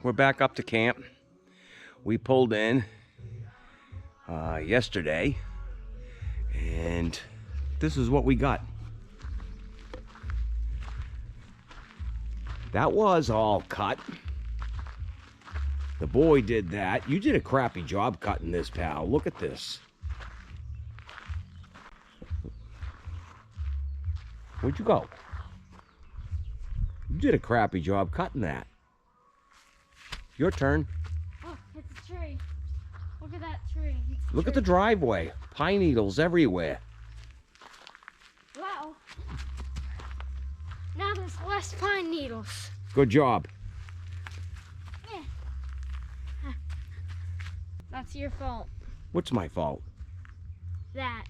we're back up to camp. We pulled in yesterday, and this is what we got. That was all cut. The boy did that. You did a crappy job cutting this, pal. Look at this. Where'd you go? You did a crappy job cutting that. Your turn. Oh, it's a tree. Look at that tree. Look at the driveway. Pine needles everywhere. Wow. Now there's less pine needles. Good job. Yeah. That's your fault. What's my fault? That.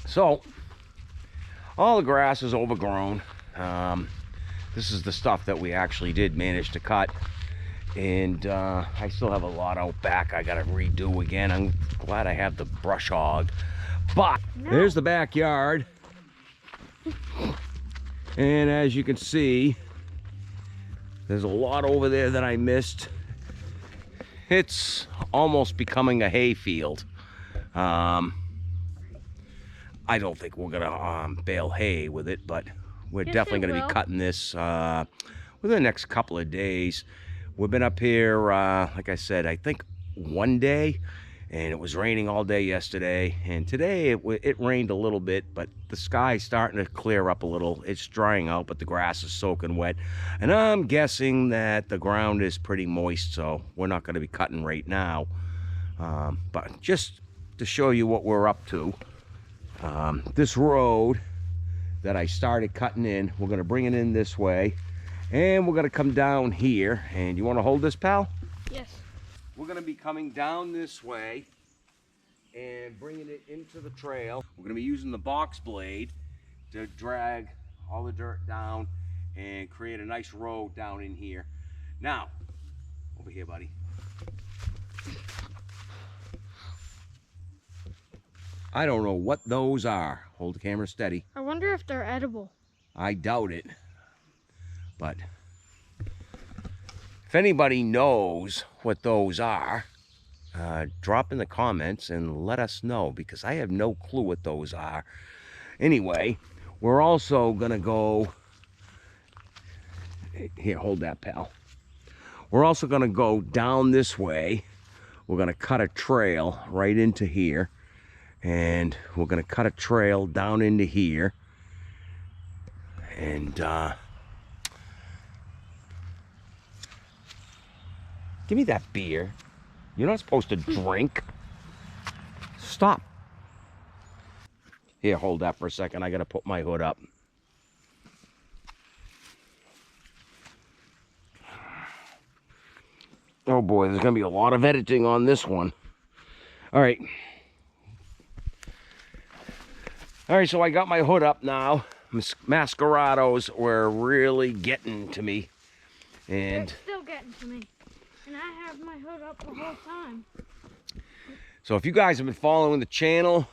So, all the grass is overgrown. This is the stuff that we actually did manage to cut. And I still have a lot out back I gotta redo again. I'm glad I have the brush hog. But there's the backyard. And as you can see, there's a lot over there that I missed. It's almost becoming a hay field. I don't think we're gonna bale hay with it, but we're definitely gonna be cutting this within the next couple of days. We've been up here, like I said, I think one day, and it was raining all day yesterday. And today it rained a little bit, but the sky's starting to clear up a little. It's drying out, but the grass is soaking wet. And I'm guessing that the ground is pretty moist, so we're not gonna be cutting right now. But just to show you what we're up to, this road that I started cutting in, we're gonna bring it in this way, and we're gonna come down here. And you want to hold this, pal? Yes. We're gonna be coming down this way and bringing it into the trail. We're gonna be using the box blade to drag all the dirt down and create a nice road down in here. Now, over here, buddy. I don't know what those are. Hold the camera steady. I wonder if they're edible. I doubt it. But if anybody knows what those are, drop in the comments and let us know, because I have no clue what those are. Anyway, we're also gonna go here. Hold that, pal. We're also gonna go down this way. We're gonna cut a trail right into here. And we're gonna cut a trail down into here. And give me that beer. You're not supposed to drink. Stop. Here, hold that for a second. I gotta put my hood up. Oh boy, there's gonna be a lot of editing on this one. All right. All right, so I got my hood up now. Mascarados were really getting to me. And they're still getting to me. And I have my hood up the whole time. So if you guys have been following the channel,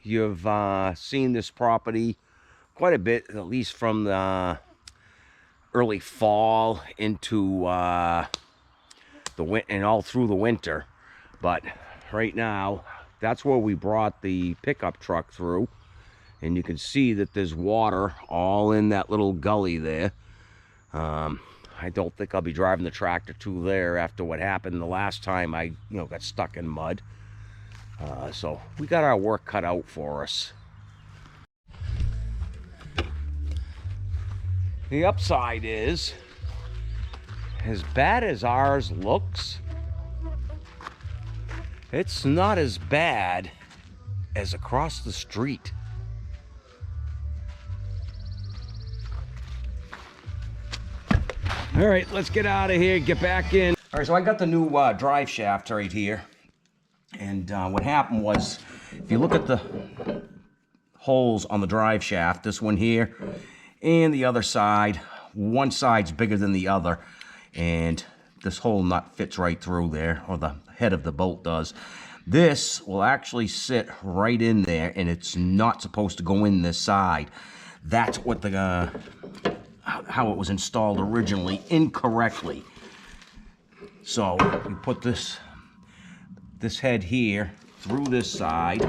you've seen this property quite a bit, at least from the early fall into the winter and all through the winter. But right now, that's where we brought the pickup truck through. And you can see that there's water all in that little gully there. I don't think I'll be driving the tractor to there after what happened the last time I got stuck in mud. So we got our work cut out for us. The upside is, as bad as ours looks, it's not as bad as across the street. All right, let's get out of here, get back in. All right, so I got the new drive shaft right here. And what happened was, if you look at the holes on the drive shaft, this one here and the other side, one side's bigger than the other. And this whole nut fits right through there, or the head of the bolt does. This will actually sit right in there, and it's not supposed to go in this side. that's what the how it was installed originally, incorrectly. So you put this head here through this side,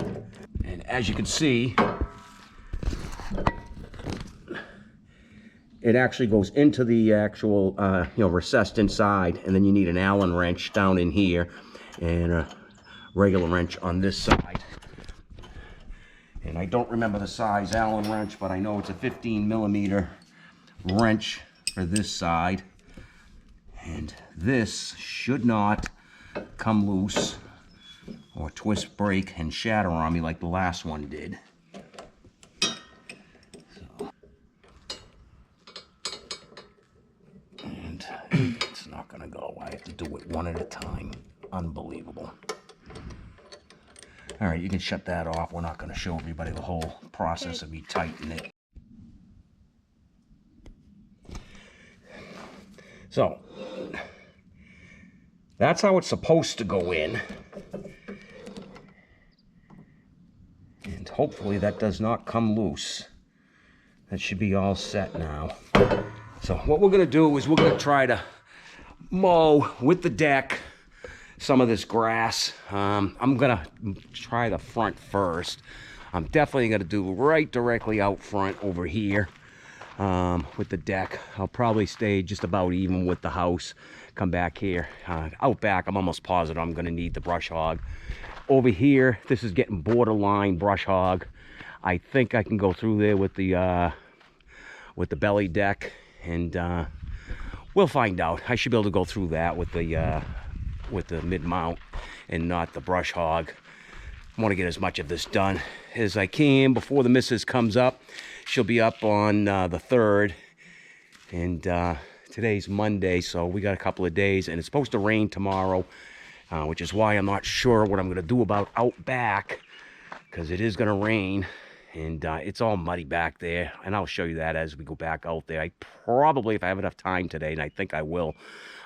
and as you can see, it actually goes into the actual, recessed inside, and then you need an Allen wrench down in here and a regular wrench on this side. And I don't remember the size Allen wrench, but I know it's a 15mm wrench for this side. And this should not come loose or twist, break, and shatter on me like the last one did. It's not gonna go. I have to do it one at a time. Unbelievable. All right, you can shut that off. We're not gonna show everybody the whole process of me tightening it. So, that's how it's supposed to go in. And hopefully that does not come loose. That should be all set now. So what we're gonna do is we're gonna try to mow with the deck some of this grass. I'm gonna try the front first. I'm definitely gonna do right directly out front over here with the deck. I'll probably stay just about even with the house. Come back here. Out back, I'm almost positive I'm gonna need the brush hog. Over here, this is getting borderline brush hog. I think I can go through there with the belly deck, and we'll find out. I should be able to go through that with the mid mount and not the brush hog. I want to get as much of this done as I can before the missus comes up. She'll be up on the 3rd, and today's Monday, so we got a couple of days, and it's supposed to rain tomorrow, which is why I'm not sure what I'm going to do about out back, because it is going to rain. And it's all muddy back there, and I'll show you that as we go back out there. I probably, if I have enough time today, and I think I will,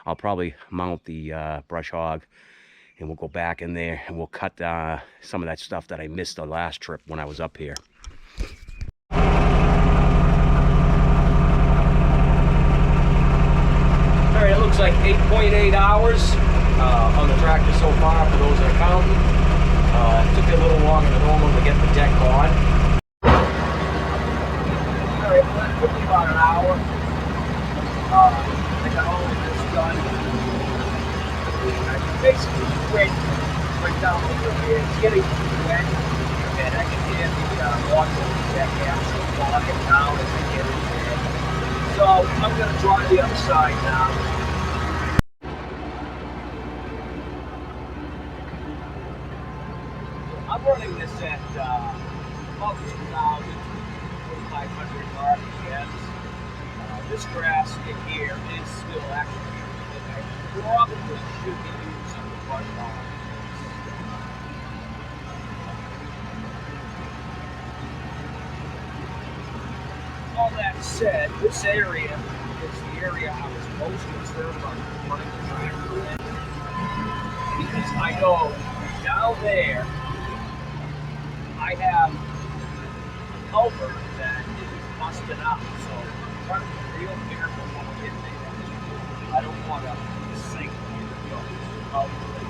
I'll probably mount the brush hog, and we'll go back in there and we'll cut some of that stuff that I missed the last trip when I was up here. All right, it looks like 8.8 hours on the tractor so far for those that are counting. It took a little longer than normal to get the deck on. Alright, well, that took me about an hour. I got all of this done. I basically right down over here. It's getting wet, and I can hear the water on the deck actually bogging down as I get in there. So I'm going to try the other side now. I'm running this at about 2,000, 2,500 RPMs. This grass in here is still actually that I probably should be using the brush hog. All that said, this area is the area I was most concerned about running the tractor in, because I know down there I have a culvert that is busted out, so I'm trying to be real careful when I get there. I don't want to sink into the culvert.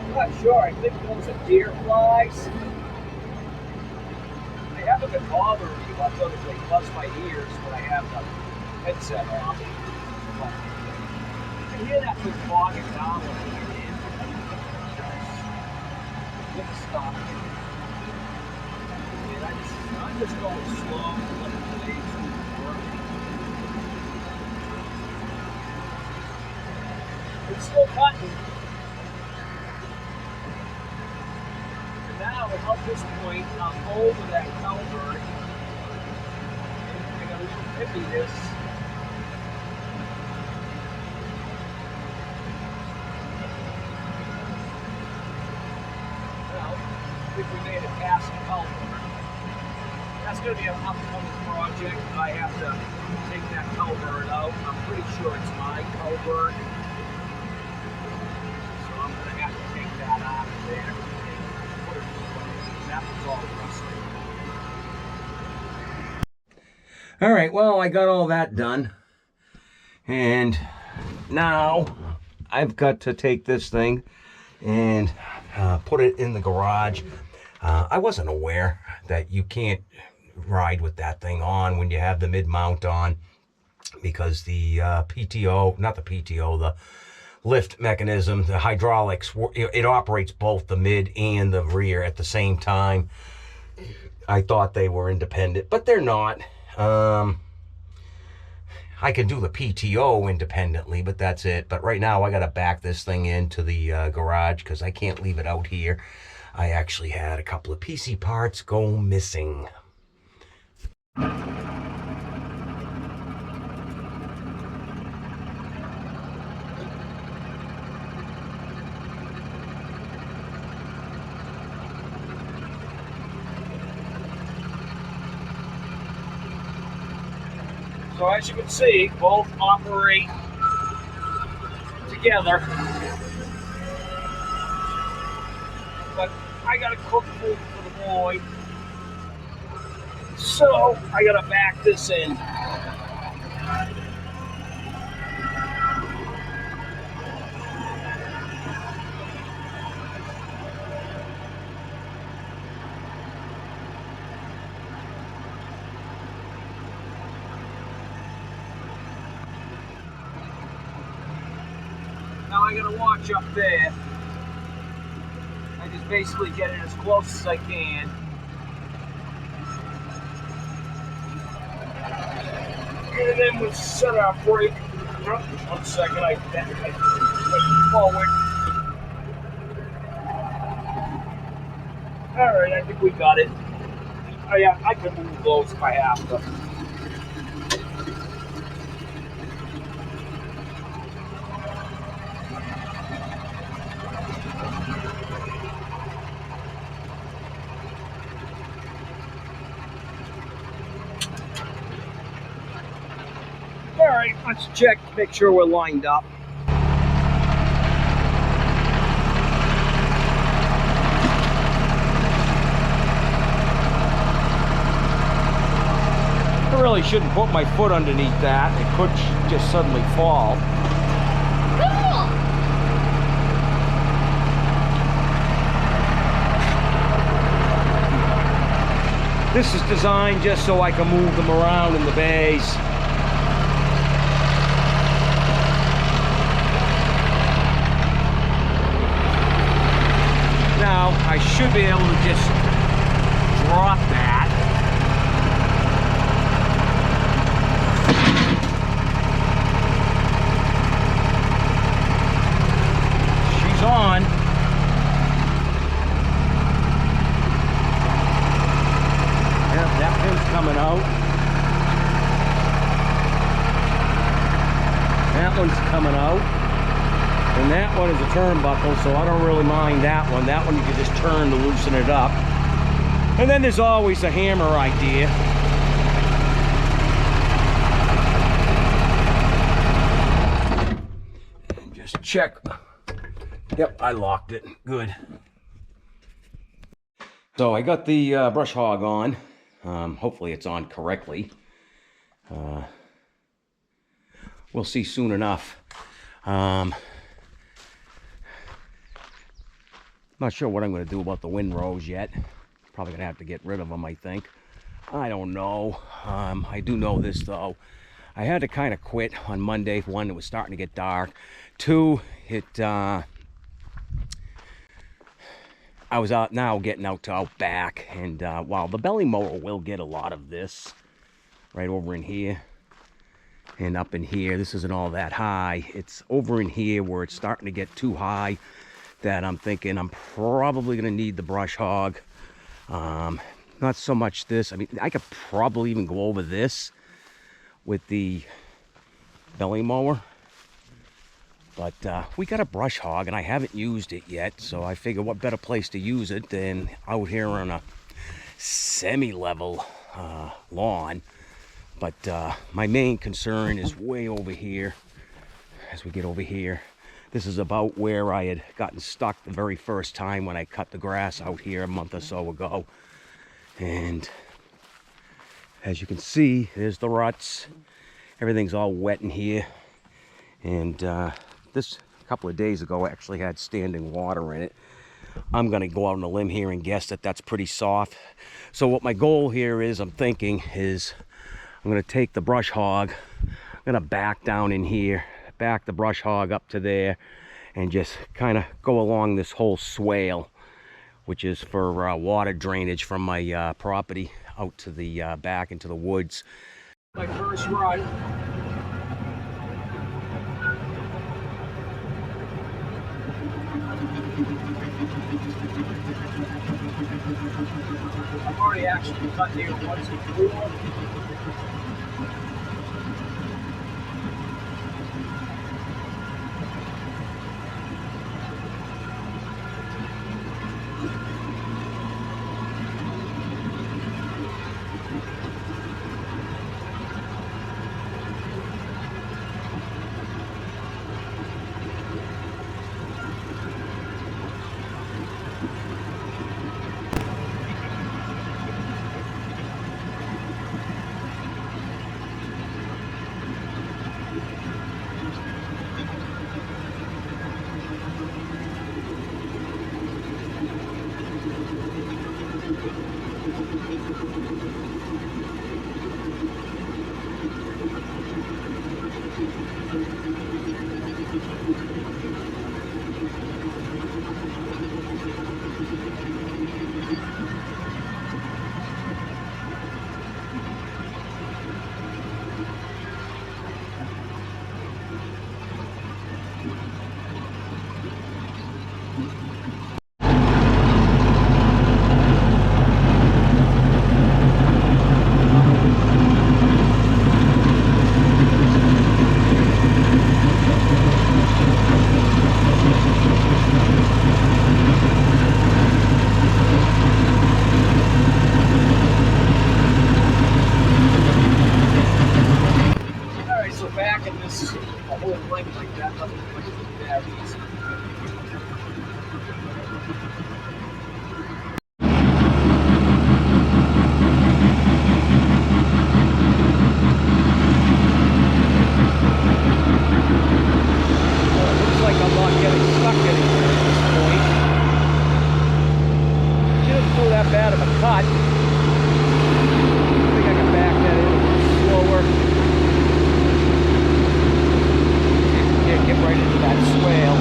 I'm not sure. I think those are deer flies. They haven't been bothering me much other than they buzz my ears when I have the headset on. But I hear that thing bogging down when I get in. Good stuff. And I'm just going slow and let the blades work. It's still cutting. And now at this point, I'm over that culvert. And I got a little hippiness. I think we made it past the culvert. That's going to be an upcoming project. I have to take that culvert out. I'm pretty sure it's my culvert. So I'm going to have to take that out of there and put it away. That was all All right, well, I got all that done. And now I've got to take this thing and put it in the garage. I wasn't aware that you can't ride with that thing on when you have the mid-mount on, because the PTO, not the PTO, the lift mechanism, the hydraulics, it operates both the mid and the rear at the same time. I thought they were independent, but they're not. I can do the PTO independently, but that's it. But right now I got to back this thing into the garage because I can't leave it out here. I actually had a couple of PC parts go missing. So as you can see, both operate together. But I gotta cook food for the boy. So I gotta back this in. Now I gotta watch up there. I just basically get it as close as I can. And then we'll set our brake. Oh, 1 second, I went forward. Alright, I think we got it. Oh yeah, I can move those if I have to. Alright, let's check, make sure we're lined up. I really shouldn't put my foot underneath that. It could just suddenly fall. Cool. This is designed just so I can move them around in the bays. Now, I should be able to just drop that. She's on. Yeah, that pin's coming out. That one's coming out. And that one is a turnbuckle, so I don't really mind that one. That one you can just turn to loosen it up. And then there's always a hammer idea. And just check. Yep, I locked it. Good. So I got the brush hog on. Hopefully it's on correctly. We'll see soon enough. Not sure what I'm going to do about the windrows yet. Probably going to have to get rid of them, I think. I don't know. I do know this, though. I had to kind of quit on Monday. One, it was starting to get dark. Two, I was out now getting out to out back. And while the belly mower will get a lot of this right over in here and up in here. This isn't all that high. It's over in here where it's starting to get too high that I'm thinking I'm probably going to need the brush hog. Not so much this. I mean, I could probably even go over this with the belly mower. But we got a brush hog and I haven't used it yet. So I figure what better place to use it than out here on a semi-level lawn. But my main concern is way over here. As we get over here, this is about where I had gotten stuck the very first time when I cut the grass out here a month or so ago. And As you can see, there's the ruts. Everything's all wet in here. And this couple of days ago actually had standing water in it. I'm gonna go out on a limb here and guess that that's pretty soft. So what my goal here is, I'm thinking, is I'm gonna take the brush hog, I'm gonna back down in here, back the brush hog up to there, and just kind of go along this whole swale, which is for water drainage from my property out to the back into the woods. My first run. I've already actually cut here once before. Bad of a cut. I think I can back that in a little slower. Yeah, get right into that swale.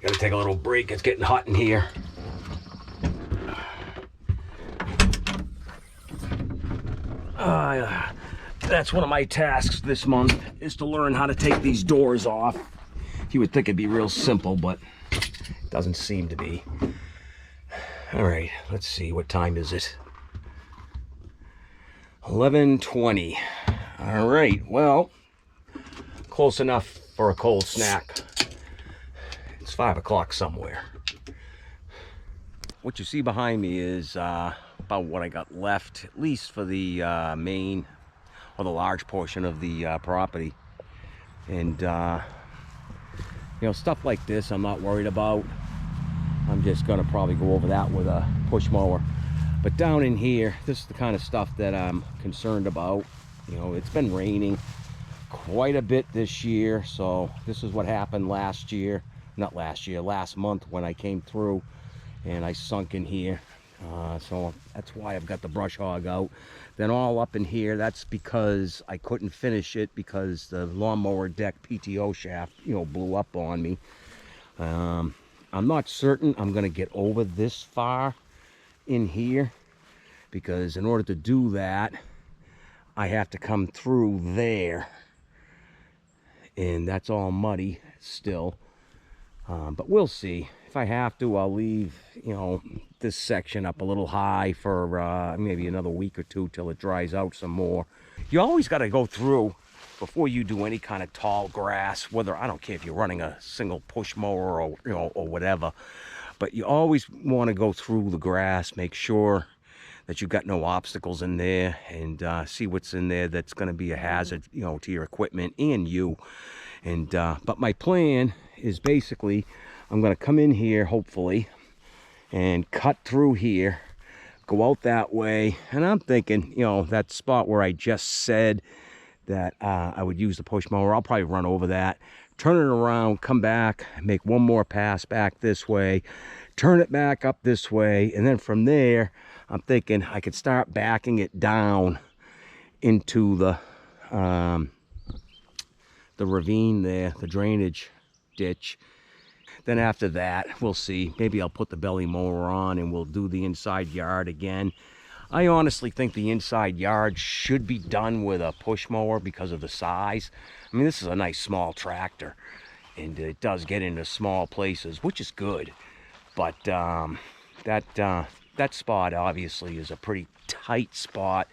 Gotta take a little break. It's getting hot in here. That's one of my tasks this month, is to learn how to take these doors off. You would think it'd be real simple, but it doesn't seem to be. All right, let's see, what time is it? 11:20. All right, well, close enough for a cold snack. It's 5 o'clock somewhere. What you see behind me is about what I got left, at least for the main or the large portion of the property. And you know, stuff like this I'm not worried about. I'm just gonna probably go over that with a push mower. But down in here, this is the kind of stuff that I'm concerned about. You know, it's been raining quite a bit this year, so this is what happened last year. Not last year, last month when I came through and I sunk in here. So that's why I've got the brush hog out. Then all up in here, that's because I couldn't finish it because the lawnmower deck PTO shaft, you know, blew up on me. I'm not certain I'm gonna get over this far in here, because in order to do that, I have to come through there, and that's all muddy still. But we'll see. If I have to, I'll leave, you know, this section up a little high for maybe another week or two till it dries out some more. You always got to go through, before you do any kind of tall grass, whether, I don't care if you're running a single push mower or, you know, or whatever, but you always want to go through the grass, make sure that you've got no obstacles in there, and see what's in there that's going to be a hazard, you know, to your equipment and you. And but my plan is basically, I'm going to come in here, hopefully, and cut through here, go out that way. And I'm thinking, you know, that spot where I just said that I would use the push mower, I'll probably run over that, turn it around, come back, make one more pass back this way, turn it back up this way, and then from there, I'm thinking I could start backing it down into the ravine there, the drainage ditch. Then after that, we'll see. Maybe I'll put the belly mower on and we'll do the inside yard again. I honestly think the inside yard should be done with a push mower because of the size. I mean, this is a nice small tractor, and it does get into small places, which is good. But that spot obviously is a pretty tight spot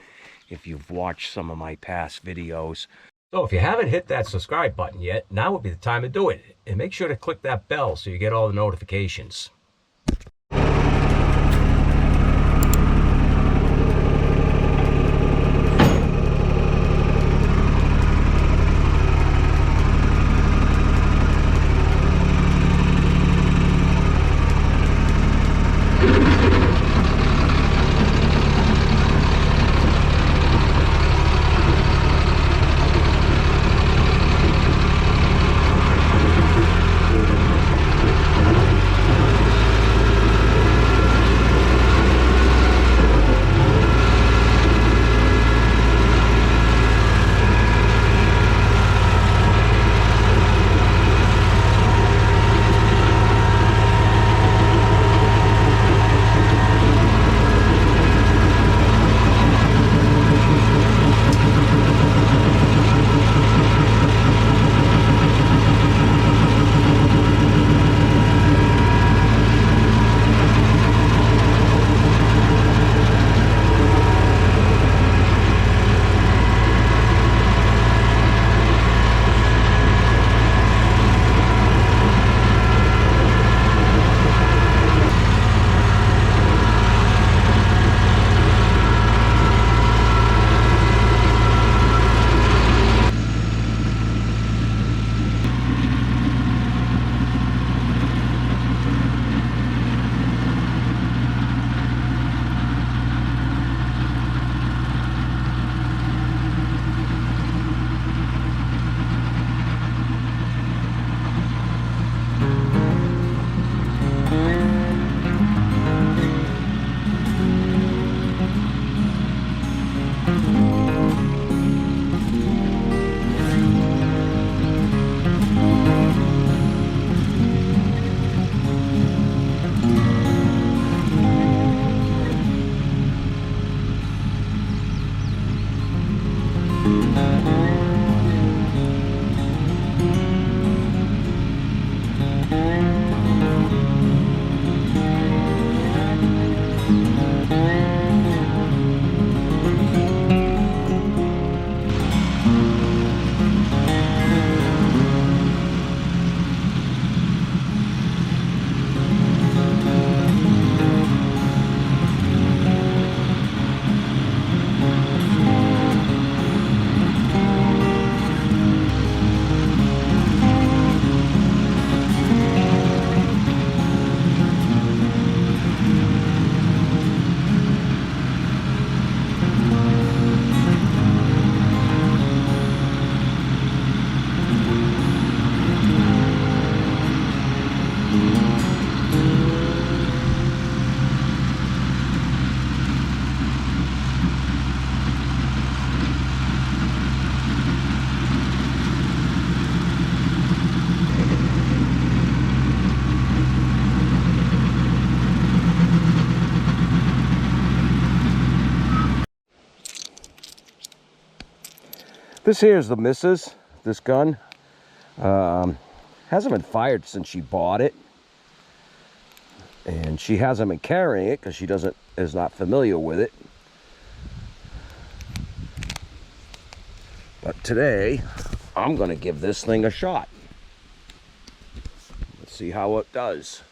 if you've watched some of my past videos. So if you haven't hit that subscribe button yet, now would be the time to do it. And make sure to click that bell so you get all the notifications. This here is the missus, this gun. Hasn't been fired since she bought it. And she hasn't been carrying it because she is not familiar with it. But today, I'm gonna give this thing a shot. Let's see how it does.